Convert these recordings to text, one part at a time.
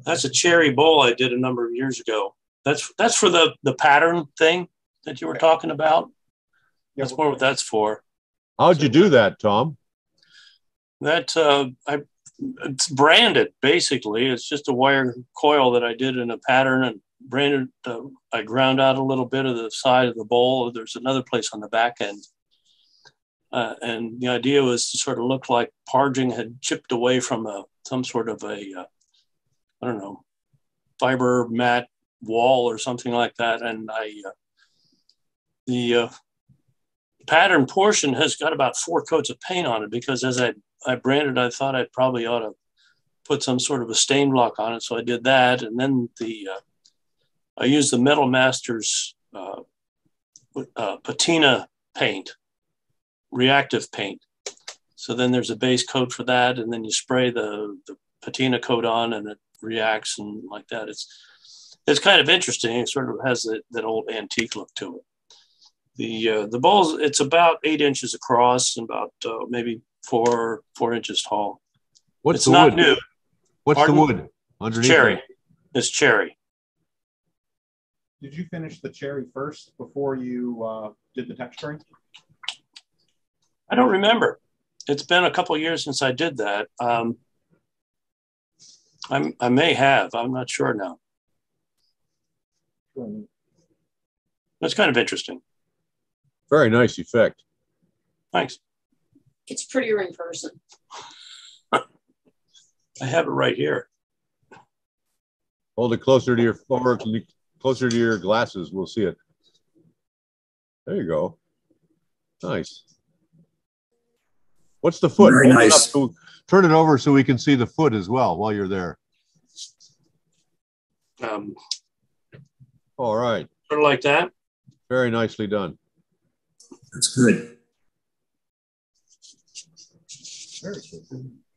That's a cherry bowl I did a number of years ago. That's for the pattern thing that you were talking about. That's more what that's for. How'd you do that, Tom? It's branded, basically. It's just a wire coil that I did in a pattern and branded. I ground out a little bit of the side of the bowl. There's another place on the back end. And the idea was to sort of look like parging had chipped away from some sort of I don't know, fiber mat wall or something like that. And the pattern portion has got about 4 coats of paint on it, because as I branded, I thought I probably ought to put some sort of a stain block on it. So I did that. And then I used the Metal Masters patina paint, reactive paint. So then there's a base coat for that. And then you spray the patina coat on and it reacts and like that. It's kind of interesting. It sort of has that old antique look to it. The bowls, it's about 8 inches across and about maybe 4 inches tall. What's it's the not wood? new. What's Pardon? the wood underneath? Cherry. It's cherry. Did you finish the cherry first before you did the texturing? I don't remember. It's been a couple of years since I did that. I may have. I'm not sure now. That's kind of interesting. Very nice effect. Thanks. It's prettier in person. I have it right here. Hold it closer to your fork, closer to your glasses. We'll see it. There you go. Nice. What's the foot? Very nice. Turn it over so we can see the foot as well while you're there. All right. Sort of like that. Very nicely done. That's good.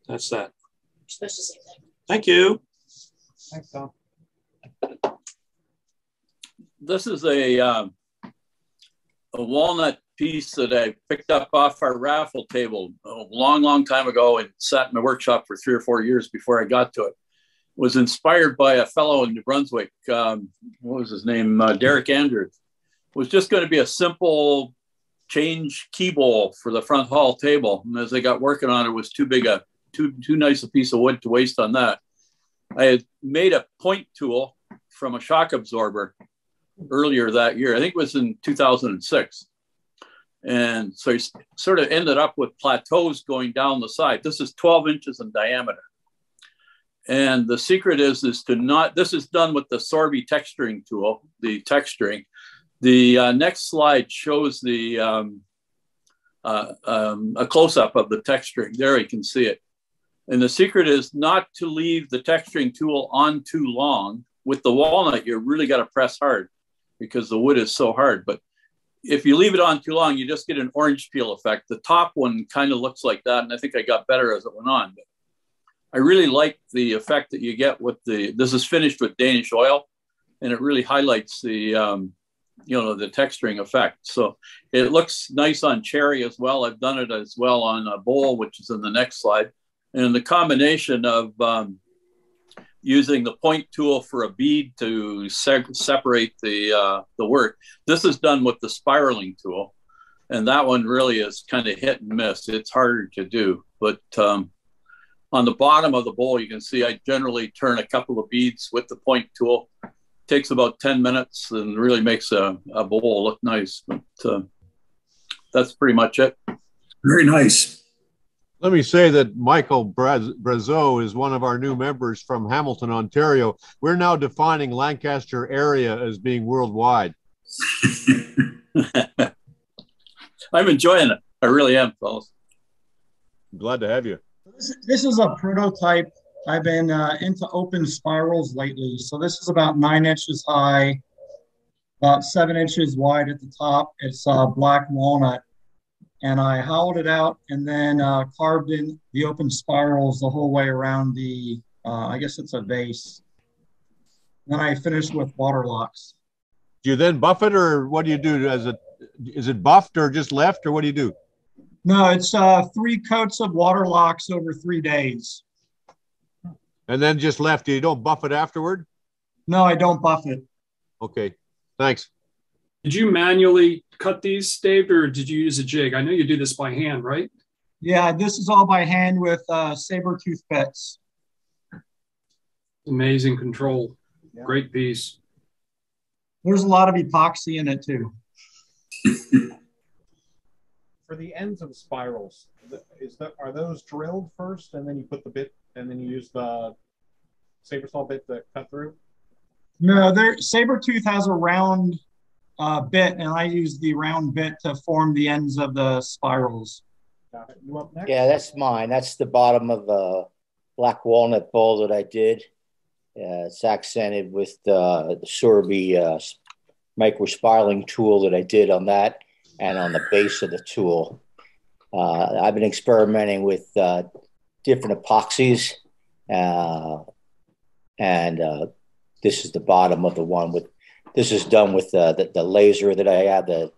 That's that. You're supposed to say that. Thank you. Thanks, Tom. This is a walnut piece that I picked up off our raffle table a long time ago and sat in my workshop for 3 or 4 years before I got to it. Was inspired by a fellow in New Brunswick. What was his name? Derek Andrews. Was just going to be a simple change key bowl for the front hall table. And as I got working on it, it was too nice a piece of wood to waste on that. I had made a point tool from a shock absorber earlier that year. I think it was in 2006. And so he sort of ended up with plateaus going down the side. This is 12 inches in diameter. And the secret is to not, this is done with the Sorby texturing tool, the texturing. The next slide shows a close-up of the texturing. There you can see it. And the secret is not to leave the texturing tool on too long. With the walnut, you really got to press hard because the wood is so hard. But if you leave it on too long, you just get an orange peel effect. The top one kind of looks like that, and I think I got better as it went on. But I really like the effect that you get with this is finished with Danish oil, and it really highlights the texturing effect. So it looks nice on cherry as well. I've done it as well on a bowl, which is in the next slide. And the combination of using the point tool for a bead to separate the work. This is done with the spiraling tool. And that one really is kind of hit and miss. It's harder to do. But on the bottom of the bowl, you can see I generally turn a couple of beads with the point tool. Takes about 10 minutes and really makes a bowl look nice. But that's pretty much it. Very nice. Let me say that Michael Brazeau is one of our new members from Hamilton, Ontario. We're now defining Lancaster area as being worldwide. I'm enjoying it. I really am, fellas. Glad to have you. This is a prototype. I've been into open spirals lately. So this is about 9 inches high, about 7 inches wide at the top. It's black walnut. And I hollowed it out and then carved in the open spirals the whole way around the, I guess it's a base. Then I finished with water locks. Do you then buff it, or what do you do? Is it buffed or just left, or what do you do? No, it's 3 coats of water locks over 3 days. And then just left. You don't buff it afterward? No, I don't buff it. Okay, thanks. Did you manually cut these, Dave, or did you use a jig? I know you do this by hand, right? Yeah, this is all by hand with saber-tooth bits. Amazing control. Yeah. Great piece. There's a lot of epoxy in it too. For the ends of spirals, are those drilled first, and then you put the bit, and then you use the saber saw bit to cut through? No, saber-tooth has a round bit, and I use the round bit to form the ends of the spirals. Got it. You up next? Yeah, that's mine. That's the bottom of a black walnut bowl that I did. It's accented with the Sorby micro spiraling tool that I did on that and on the base of the tool. I've been experimenting with different epoxies, and this is the bottom of the one with. This is done with the laser that I have, the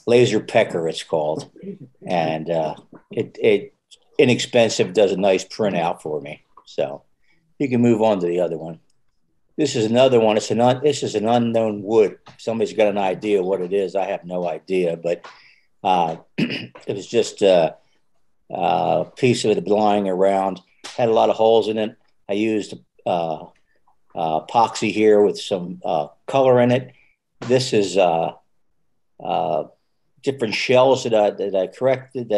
laser pecker, it's called, and it inexpensive, does a nice printout for me. So you can move on to the other one. This is another one. This is an unknown wood. If somebody's got an idea what it is, I have no idea, but it was just a piece of it lying around. Had a lot of holes in it. I used epoxy here with some color in it. This is different shells that I collected,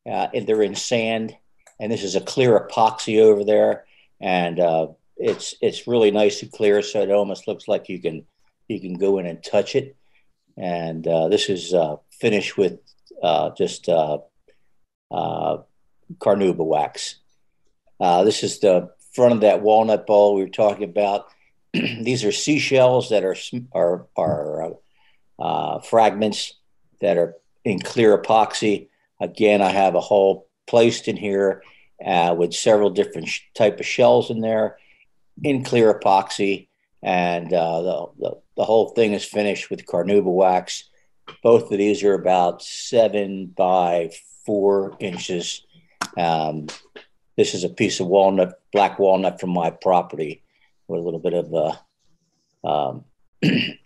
and they're in sand. And this is a clear epoxy over there, and it's really nice and clear, so it almost looks like you can go in and touch it. And this is finished with just carnauba wax. This is the front of that walnut bowl we were talking about. These are seashells that are fragments that are in clear epoxy. Again, I have a hole placed in here with several different type of shells in there in clear epoxy, and the whole thing is finished with carnauba wax. Both of these are about 7 by 4 inches. This is a piece of walnut, black walnut from my property, with a little bit of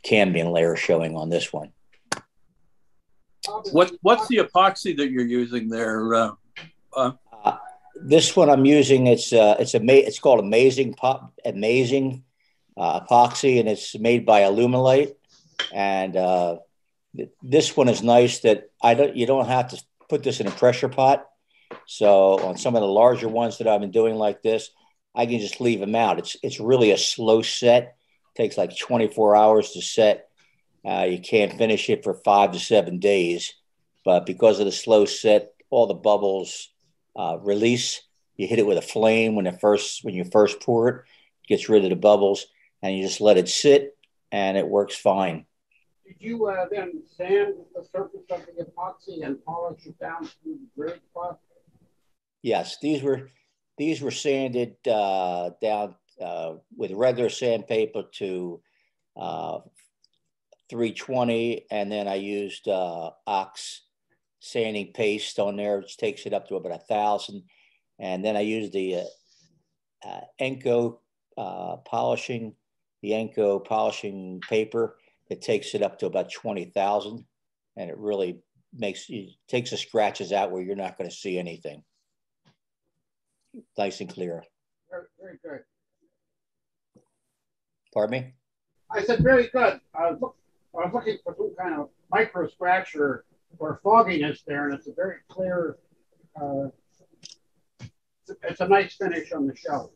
cambium layer showing on this one. What's the epoxy that you're using there? This one I'm using, it's called Amazing epoxy, and it's made by Alumilite. And this one is nice that you don't have to put this in a pressure pot. So on some of the larger ones that I've been doing like this, I can just leave them out. It's really a slow set. It takes like 24 hours to set. You can't finish it for 5 to 7 days, but because of the slow set, all the bubbles release. You hit it with a flame when you first pour it, gets rid of the bubbles, and you just let it sit, and it works fine. Did you then sand the surface of the epoxy and polish it down to the grade plus? Yes, these were sanded down with regular sandpaper to 320, and then I used ox sanding paste on there, which takes it up to about 1,000. And then I used the Enco polishing paper that takes it up to about 20,000, and it really takes the scratches out where you're not going to see anything. Nice and clear. Very, very good. Pardon me? I said very good. I was looking for some kind of micro scratch or fogginess there, and it's a very clear. It's a nice finish on the shelf.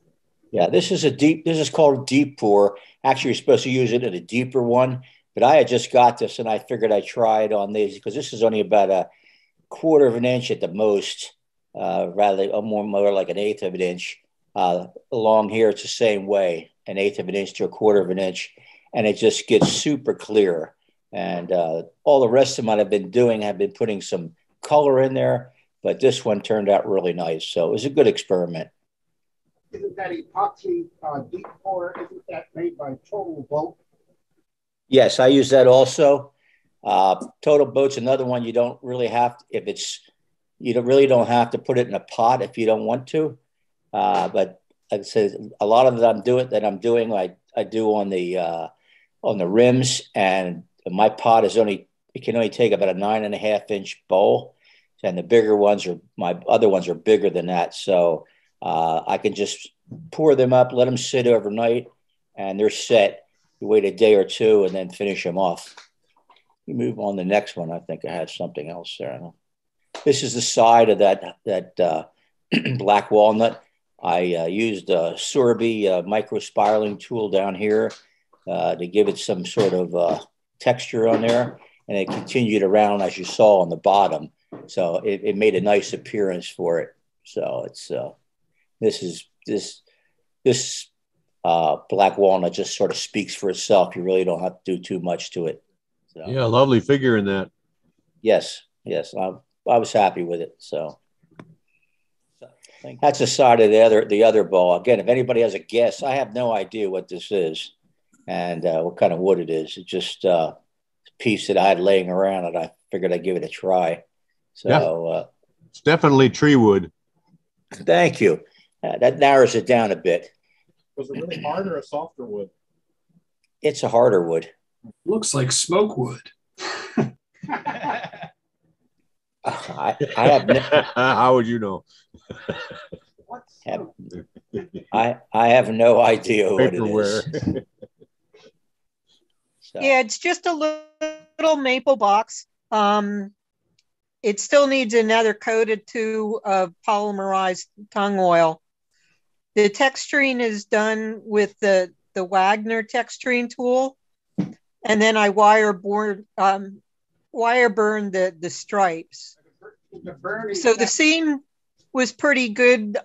Yeah, this is called deep pour. Actually, you're supposed to use it in a deeper one, but I had just got this, and I figured I'd try it on these because this is only about a 1/4 of an inch at the most, rather more like 1/8 of an inch. Along here, it's the same way, 1/8 of an inch to a 1/4 of an inch, and it just gets super clear. And all the rest of them I've been doing have been putting some color in there, but this one turned out really nice. So it was a good experiment. Isn't that epoxy deep pour? Isn't that made by Total Boat? Yes, I use that also. Total Boat's another one you don't really have to, if it's You really don't have to put it in a pot if you don't want to. But like I said, a lot of I'm doing, I do on the rims, and my pot it can only take about a 9.5-inch bowl, and the bigger ones my other ones are bigger than that. So I can just pour them up, let them sit overnight, and they're set. You wait a day or two and then finish them off. You move on the next one. I think I had something else there. This is the side of that black walnut. I used a Sorby micro spiraling tool down here to give it some sort of texture on there, and it continued around as you saw on the bottom. So it made a nice appearance for it. So it's this black walnut just sort of speaks for itself. You really don't have to do too much to it. So, yeah, lovely figure in that. Yes, I was happy with it. So that's the side of the other ball. Again, if anybody has a guess, I have no idea what this is and what kind of wood it is. It's just a piece that I had laying around, and I figured I'd give it a try. So yeah. It's definitely tree wood. Thank you. That narrows it down a bit. Was it really hard or a softer wood? It's a harder wood. Looks like smoke wood. I have how would you know? I have no idea what it is. So. Yeah, it's just a little maple box. It still needs another coat or two of polymerized tung oil. The texturing is done with the Wagner texturing tool, and then I wire burn the stripes. So the seam was pretty good.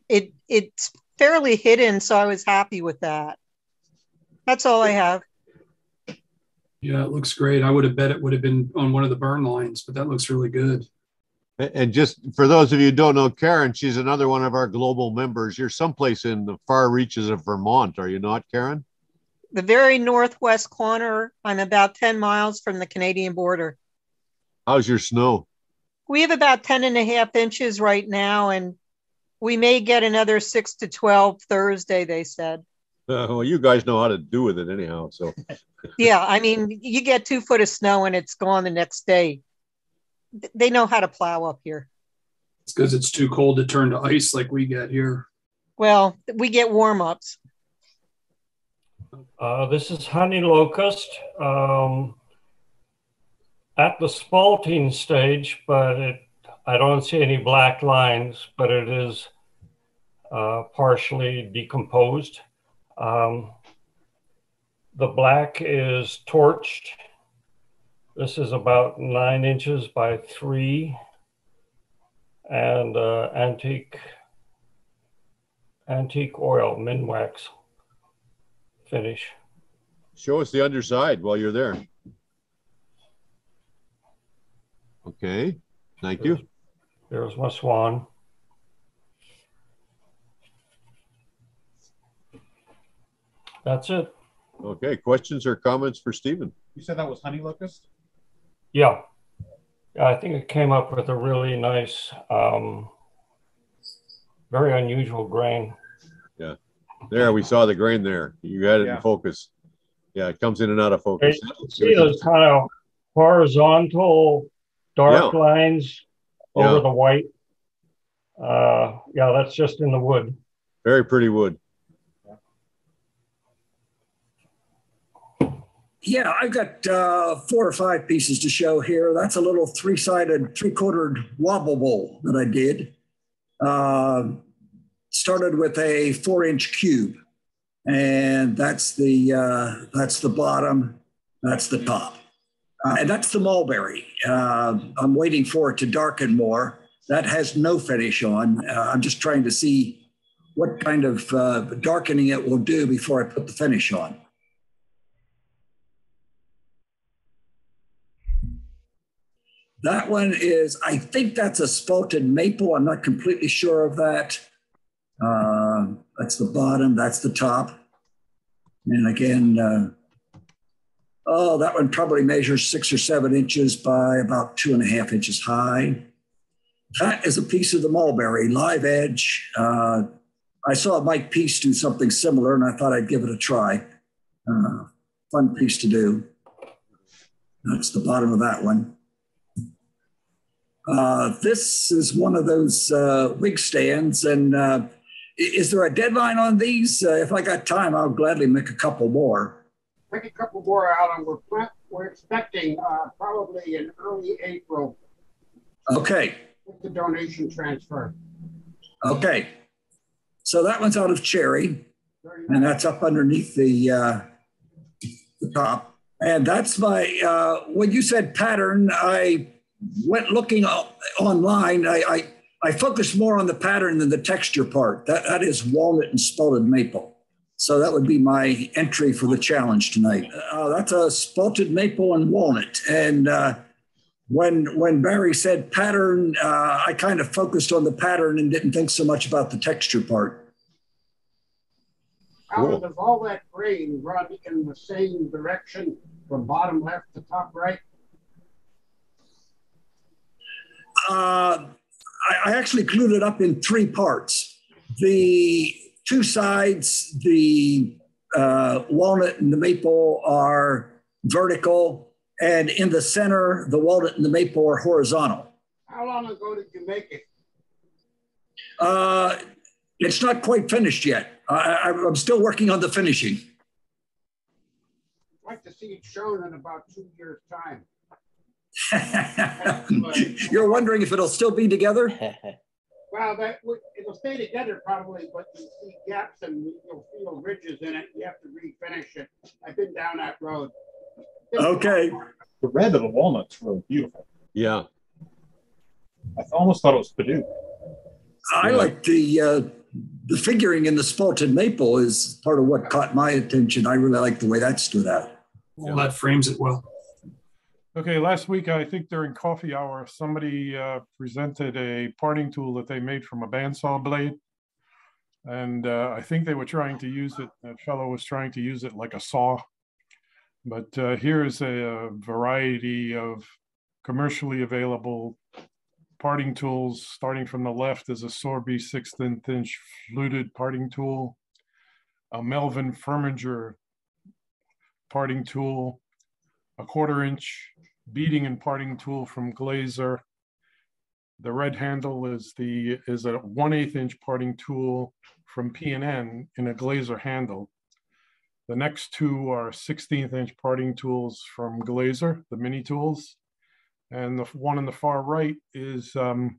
It's fairly hidden, so I was happy with that. That's all I have. Yeah, it looks great. I would have bet it would have been on one of the burn lines, but that looks really good. And just for those of you who don't know Karen, she's another one of our global members. You're someplace in the far reaches of Vermont, are you not, Karen? The very northwest corner. I'm about 10 miles from the Canadian border. How's your snow? We have about 10.5 inches right now, and we may get another 6 to 12 Thursday, they said. Well, you guys know how to do with it anyhow. So, yeah, I mean, you get 2 foot of snow and it's gone the next day. They know how to plow up here. It's because it's too cold to turn to ice like we get here. Well, we get warm-ups. This is honey locust at the spalting stage, but I don't see any black lines, but it is partially decomposed. The black is torched. This is about 9 inches by 3, and antique oil, Minwax finish. Show us the underside while you're there. Okay, thank you. There's my swan. That's it. Okay, questions or comments for Stephen? You said that was honey locust? Yeah. I think it came up with a really nice, very unusual grain. Yeah. There, we saw the grain there. You had it in focus. Yeah, it comes in and out of focus. You see those kind of horizontal dark lines over the white. Yeah, that's just in the wood. Very pretty wood. Yeah, I've got 4 or 5 pieces to show here. That's a little 3-sided, 3/4 wobble bowl that I did. Started with a 4-inch cube, and that's the bottom, that's the top, and that's the mulberry. I'm waiting for it to darken more. That has no finish on. I'm just trying to see what kind of darkening it will do before I put the finish on. That one is, I think that's a spalted maple. I'm not completely sure of that. That's the bottom, that's the top. And again, that one probably measures 6 or 7 inches by about 2.5 inches high. That is a piece of the mulberry, live edge. I saw Mike Peace do something similar, and I thought I'd give it a try. Fun piece to do. That's the bottom of that one. This is one of those wig stands, and is there a deadline on these? If I got time, I'll gladly make a couple more. Make a couple more out, and we're expecting probably in early April. Okay. With the donation transfer. Okay. So that one's out of cherry, and that's up underneath the top. And that's my, when you said pattern, I went looking online. I focused more on the pattern than the texture part. That is walnut and spalted maple. So that would be my entry for the challenge tonight. That's a spalted maple and walnut. And when Barry said pattern, I kind of focused on the pattern and didn't think so much about the texture part. Cool. Does all that grain run in the same direction from bottom left to top right? I actually glued it up in three parts. The two sides, the walnut and the maple, are vertical. And in the center, the walnut and the maple are horizontal. How long ago did you make it? It's not quite finished yet. I'm still working on the finishing. I'd like to see it shown in about 2 years' time. You're wondering if it'll still be together? Well, it'll stay together probably, but you see gaps and you'll feel ridges in it. You have to refinish it. I've been down that road. Okay. The red of the walnut's really beautiful. Yeah. I almost thought it was Purdue. I like the figuring in the spalted maple is part of what caught my attention. I really like the way that stood out. Well, that frames it well. Okay, last week, I think during coffee hour, somebody presented a parting tool that they made from a bandsaw blade. And I think they were trying to use it, that fellow was trying to use it like a saw. But here is a variety of commercially available parting tools. Starting from the left is a Sorby 1/6 inch fluted parting tool, a Melvin Firminger parting tool, a 1/4 inch beading and parting tool from Glazer. The red handle is a 1/8 inch parting tool from P&N in a Glazer handle. The next two are 16th inch parting tools from Glazer, the mini tools. And the one on the far right is a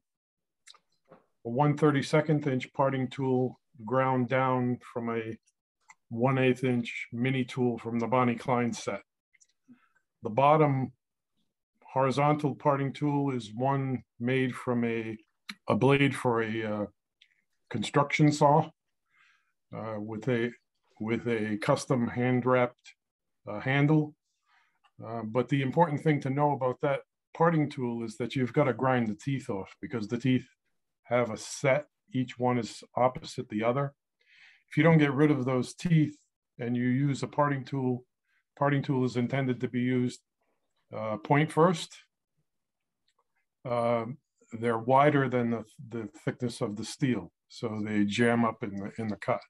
1/32 inch parting tool ground down from a 1/8 inch mini tool from the Bonnie Klein set. The bottom horizontal parting tool is one made from a blade for a construction saw with a custom hand-wrapped handle. But the important thing to know about that parting tool is that you've got to grind the teeth off because the teeth have a set. Each one is opposite the other. If you don't get rid of those teeth and you use a parting tool is intended to be used point first. They're wider than the thickness of the steel, so they jam up in the cut.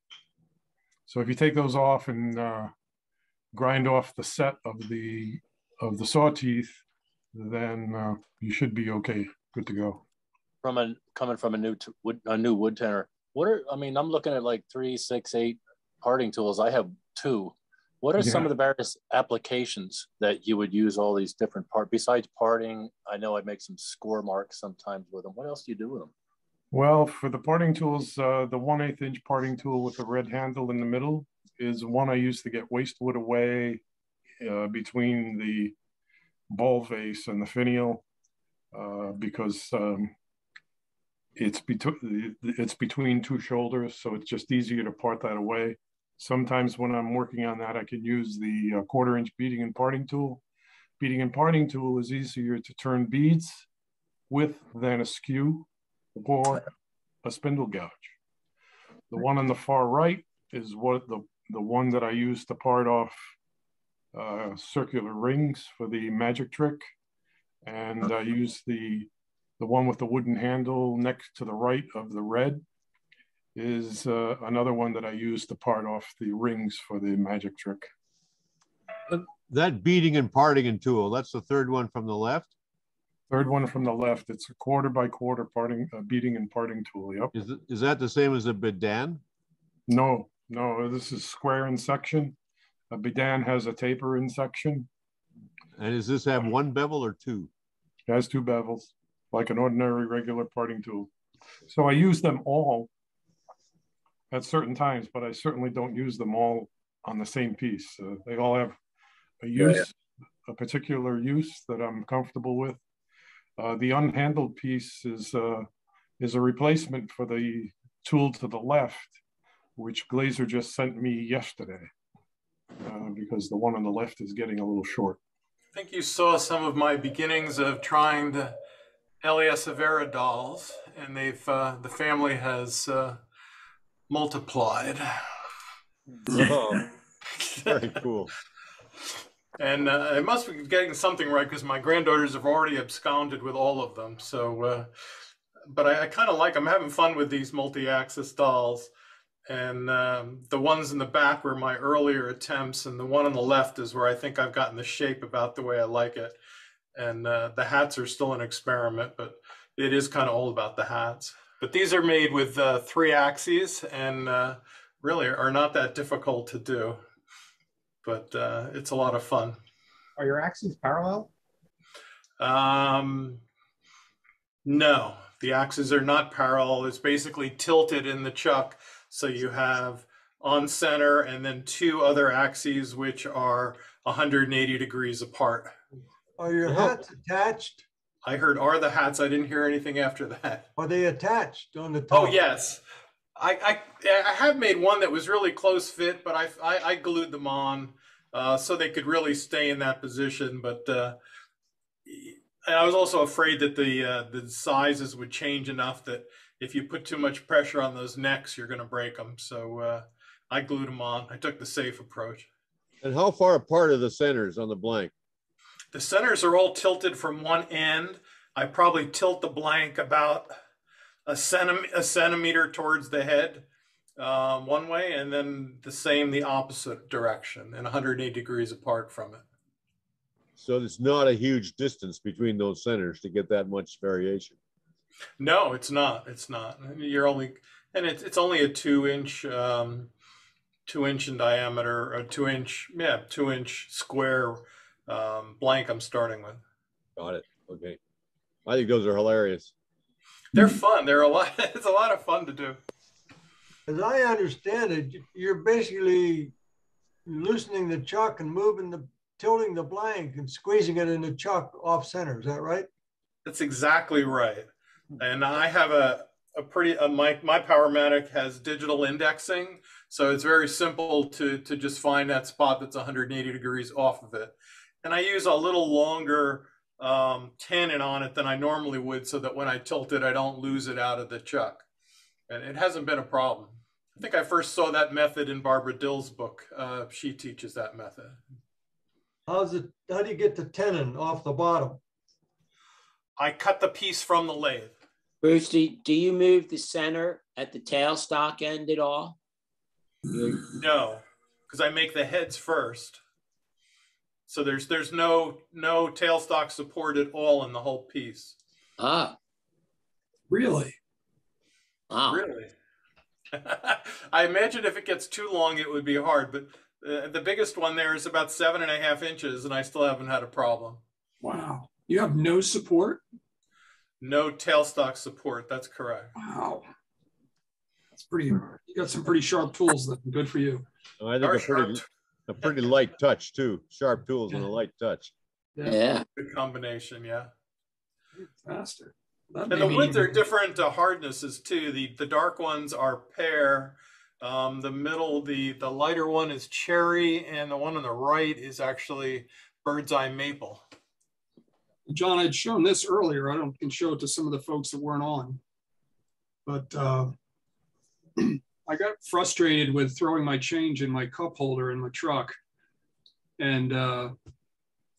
So if you take those off and grind off the set of the saw teeth, then you should be okay, good to go. Coming from a new woodturner, I'm looking at like 3, 6, 8 parting tools. I have 2. What are some of the various applications that you would use all these different parts besides parting? I know I make some score marks sometimes with them. What else do you do with them? Well, for the parting tools, the 1/8 inch parting tool with the red handle in the middle is one I use to get waste wood away between the ball vase and the finial because it's between 2 shoulders, so it's just easier to part that away. Sometimes when I'm working on that, I can use the 1/4 inch beading and parting tool. Beading and parting tool is easier to turn beads with than a skew or a spindle gouge. The one on the far right is the one that I use to part off circular rings for the magic trick. And I use the The one with the wooden handle next to the right of the red is another one that I use to part off the rings for the magic trick. That beating and parting tool, that's the third one from the left? Third one from the left. It's a quarter by quarter beating and parting tool. Yep. Is that the same as a bidan? No, this is square in section. A bidan has a taper in section. And does this have one bevel or two? It has two bevels, like an ordinary regular parting tool. So I use them all at certain times, but I certainly don't use them all on the same piece. They all have a use, a particular use that I'm comfortable with. The unhandled piece is a replacement for the tool to the left, which Glazer just sent me yesterday, because the one on the left is getting a little short. I think you saw some of my beginnings of trying the Elias Avera dolls, and the family has multiplied. Oh, very cool. And I must be getting something right because my granddaughters have already absconded with all of them. So, but I kind of like, I'm having fun with these multi-axis dolls. And the ones in the back were my earlier attempts, and the one on the left is where I think I've gotten the shape about the way I like it. And the hats are still an experiment, but it is kind of all about the hats. But these are made with 3 axes and really are not that difficult to do. But it's a lot of fun. Are your axes parallel? No, the axes are not parallel. It's basically tilted in the chuck. So you have on center and then 2 other axes which are 180 degrees apart. Are your hats attached? I heard are the hats. I didn't hear anything after that. Are they attached on the top? Oh, yes. I have made one that was really close fit, but I glued them on so they could really stay in that position. But I was also afraid that the sizes would change enough that if you put too much pressure on those necks, you're going to break them. So I glued them on. I took the safe approach. And how far apart are the centers on the blank? The centers are all tilted from one end. I probably tilt the blank about a centimeter towards the head one way, and then the opposite direction and 180 degrees apart from it. So it's not a huge distance between those centers to get that much variation. No, it's not. It's not. You're only, and it's only a 2-inch, 2-inch in diameter, a 2-inch square blank I'm starting with. Got it. Okay. I think those are hilarious. They're fun. They're a lot. It's a lot of fun to do. As I understand it, you're basically loosening the chuck and tilting the blank and squeezing it in the chuck off center. Is that right? That's exactly right. And I have my Powermatic has digital indexing, so it's very simple to just find that spot that's 180 degrees off of it. And I use a little longer tenon on it than I normally would, so that when I tilt it, I don't lose it out of the chuck. And it hasn't been a problem. I think I first saw that method in Barbara Dill's book. She teaches that method. How do you get the tenon off the bottom? I cut the piece from the lathe. Bruce, do you move the center at the tailstock end at all? No, because I make the heads first. So there's no tailstock support at all in the whole piece. Ah. Really? Wow. Really? I imagine if it gets too long, it would be hard, but the biggest one there is about 7.5 inches, and I still haven't had a problem. Wow. You have no support? No tailstock support. That's correct. Wow. That's pretty hard. You got some pretty sharp tools. Then. Good for you. I think a pretty light touch too. Sharp tools and a light touch. Yeah. Good combination. Yeah. Faster. And the woods are different hardnesses too. The dark ones are pear. The middle, the lighter one is cherry, and the one on the right is actually bird's eye maple. John, I'd shown this earlier. I can show it to some of the folks that weren't on. But I got frustrated with throwing my change in my cup holder in my truck, and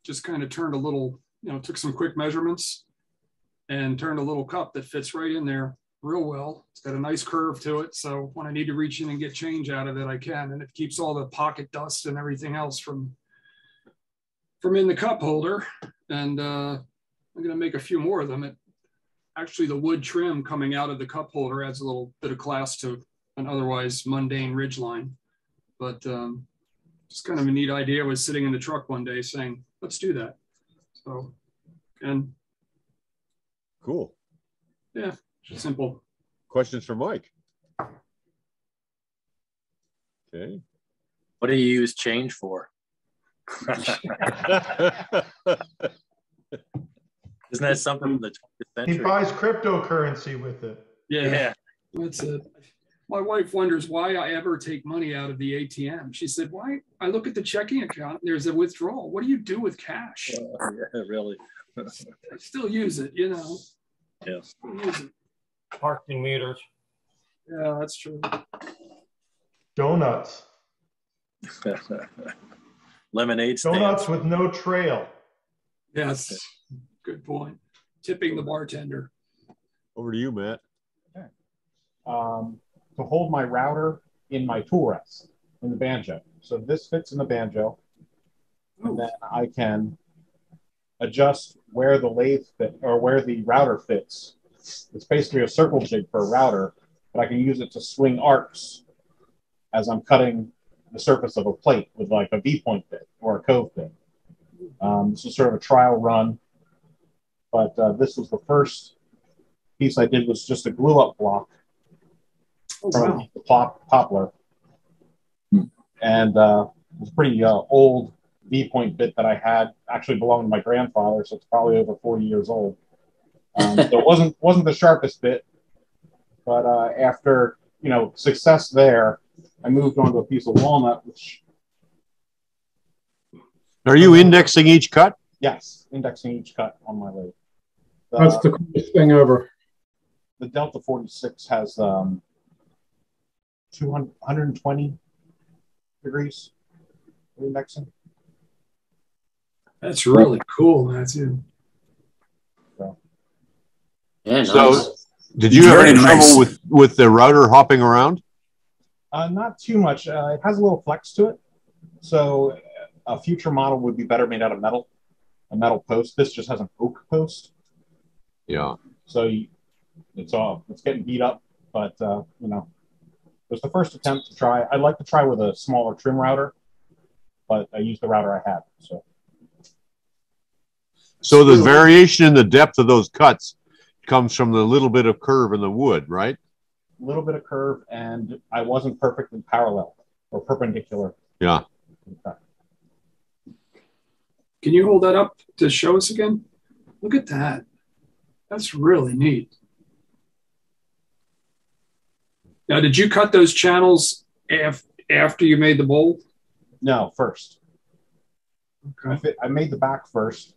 just kind of turned a little, took some quick measurements and turned a little cup that fits right in there real well. It's got a nice curve to it. So when I need to reach in and get change out of it, I can. And it keeps all the pocket dust and everything else from in the cup holder. And I'm going to make a few more of them. Actually, the wood trim coming out of the cup holder adds a little bit of class to an otherwise mundane ridgeline. But just kind of a neat idea. I was sitting in the truck one day saying, let's do that. So, and cool. Yeah, simple. Questions for Mike? Okay. What do you use change for? Isn't that something from the 20th century? He buys cryptocurrency with it. Yeah, that's it. My wife wonders why I ever take money out of the ATM. She said, why? I look at the checking account, there's a withdrawal. What do you do with cash? Yeah, really. I still use it, you know. Yeah. Still use it. Parking meters. Yeah, that's true. Donuts. Lemonade stand. Donuts with no trail. Yes, good point. Tipping the bartender. Over to you, Matt. To hold my router in my tool rest in the banjo. So this fits in the banjo. And then I can adjust where the lathe fit or where the router fits. It's basically a circle jig for a router, but I can use it to swing arcs as I'm cutting the surface of a plate with like a V-point bit or a cove bit. This is sort of a trial run, but this was the first piece I did was just a glue-up block from the poplar. And it was a pretty old V-point bit that I had, actually belonged to my grandfather, so it's probably over 40 years old. So it wasn't the sharpest bit, but after success there, I moved on to a piece of walnut, which... Are you indexing each cut? Yes, indexing each cut on my lathe. That's the coolest thing ever. The Delta 46 has 120 degrees indexing. That's really cool, Matthew. So, yeah, nice. So, did you have any trouble with the router hopping around? Not too much. It has a little flex to it. So a future model would be better made out of metal, a metal post. This just has an oak post. Yeah. So it's getting beat up, but it was the first attempt to try. I'd like to try with a smaller trim router, but I used the router I had. So the variation in the depth of those cuts comes from the little bit of curve in the wood, right? A little bit of curve, and I wasn't perfectly parallel or perpendicular. Yeah. Can you hold that up to show us again? Look at that. That's really neat. Now, did you cut those channels after you made the bowl? No, first. Okay. I made the back first,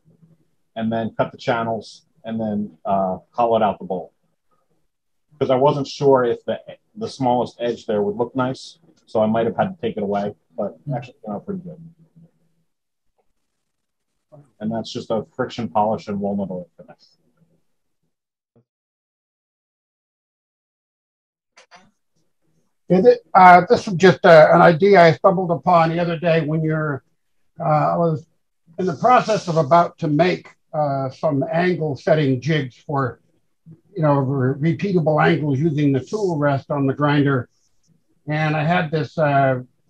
and then cut the channels, and then hollowed out the bowl. Because I wasn't sure if the smallest edge there would look nice, so I might have had to take it away, but actually it came out pretty good. And that's just a friction polish and walnut oil finish. This was just an idea I stumbled upon the other day when I was in the process of about to make some angle setting jigs for repeatable angles using the tool rest on the grinder. And I had this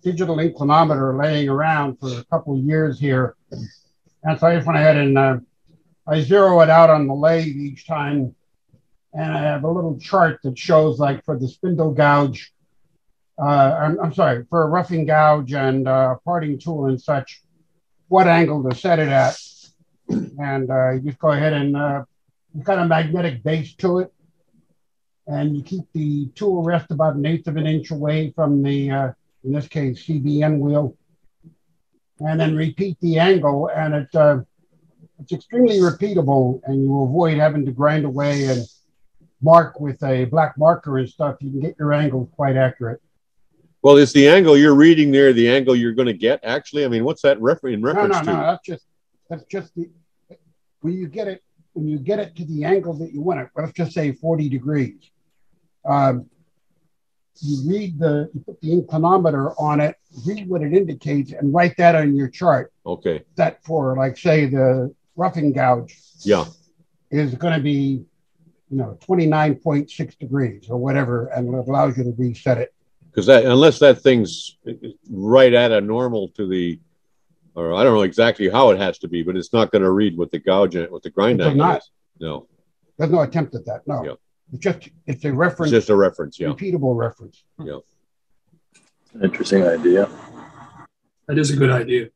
digital inclinometer laying around for a couple of years here. And so I just went ahead and I zero it out on the lathe each time. And I have a little chart that shows, like, for the spindle gouge, I'm sorry, for a roughing gouge and parting tool and such, what angle to set it at. And you just go ahead and you've got a magnetic base to it. And you keep the tool rest about 1/8 of an inch away from the, in this case, CBN wheel. And then repeat the angle. And it's extremely repeatable. And you avoid having to grind away and mark with a black marker and stuff. You can get your angles quite accurate. Well, is the angle you're reading there the angle you're going to get, actually? I mean, what's that in reference to? No, that's just the, when you get it when you get it to the angle that you want it, let's just say 40 degrees, you put the inclinometer on it, read what it indicates, and write that on your chart. Okay. That for, like, say, the roughing gouge. Yeah. Is going to be, 29.6 degrees or whatever, and it allows you to reset it. Because unless that thing's right at a normal to the, or I don't know exactly how it has to be, but it's not going to read what the gouge, what the grind angle is. No. There's no attempt at that. No. Yeah. It's a reference. It's just a reference. Yeah. Repeatable reference. Yeah. Interesting idea. That is a good idea.